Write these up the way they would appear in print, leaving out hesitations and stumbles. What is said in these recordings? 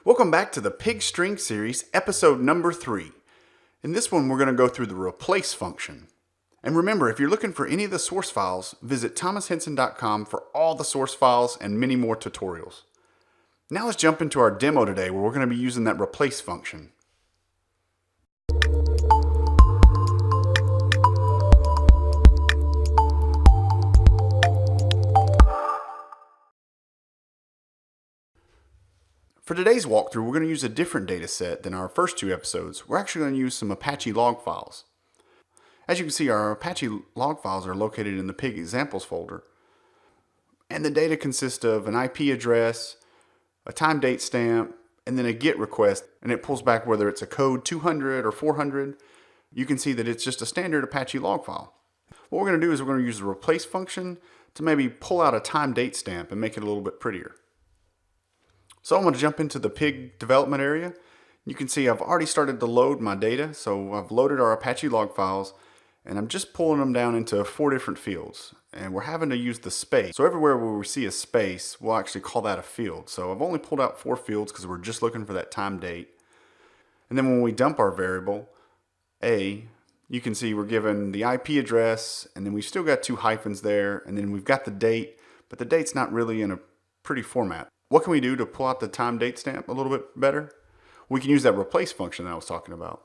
Welcome back to the Pig String Series, episode number 3. In this one, we're going to go through the replace function. And remember, if you're looking for any of the source files, visit thomashenson.com for all the source files and many more tutorials. Now let's jump into our demo today where we're going to be using that replace function. For today's walkthrough, we're going to use a different data set than our first two episodes. We're actually going to use some Apache log files. As you can see, our Apache log files are located in the Pig examples folder. And the data consists of an IP address, a time date stamp, and then a GET request, and it pulls back whether it's a code 200 or 400. You can see that it's just a standard Apache log file. What we're going to do is we're going to use the replace function to maybe pull out a time date stamp and make it a little bit prettier. So I'm going to jump into the Pig development area. You can see I've already started to load my data. So I've loaded our Apache log files and I'm just pulling them down into 4 different fields. And we're having to use the space. So everywhere where we see a space, we'll actually call that a field. So I've only pulled out 4 fields because we're just looking for that time date. And then when we dump our variable, A, you can see we're given the IP address and then we've still got 2 hyphens there. And then we've got the date, but the date's not really in a pretty format. What can we do to pull out the time date stamp a little bit better? We can use that replace function that I was talking about.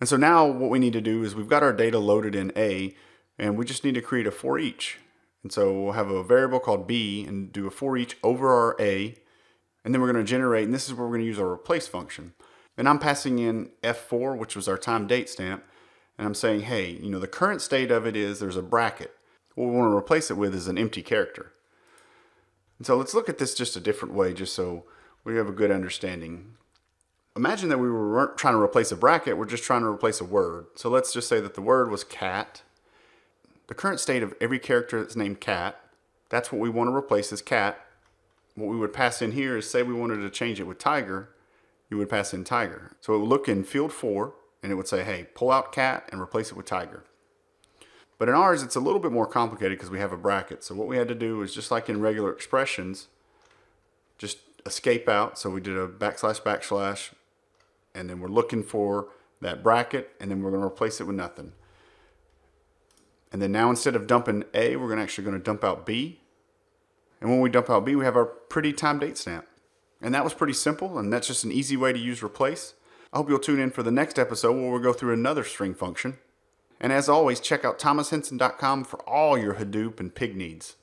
And so now what we need to do is we've got our data loaded in A and we just need to create a for each. And so we'll have a variable called B and do a for each over our A. And then we're going to generate, and this is where we're going to use our replace function. And I'm passing in F4, which was our time date stamp. And I'm saying, hey, the current state of it is there's a bracket. What we want to replace it with is an empty character. And so let's look at this just a different way, just so we have a good understanding. Imagine that we weren't trying to replace a bracket, we're just trying to replace a word. So let's just say that the word was cat. The current state of every character that's named cat, that's what we want to replace as cat. What we would pass in here is, say we wanted to change it with tiger, you would pass in tiger. So it would look in field 4 and it would say, hey, pull out cat and replace it with tiger. But in ours, it's a little bit more complicated because we have a bracket. So what we had to do is, just like in regular expressions, just escape out. So we did a \\\, and then we're looking for that bracket, and then we're going to replace it with nothing. And then now instead of dumping A, we're actually going to dump out B. And when we dump out B, we have our pretty time date stamp. And that was pretty simple, and that's just an easy way to use replace. I hope you'll tune in for the next episode where we'll go through another string function. And as always, check out thomashenson.com for all your Hadoop and Pig needs.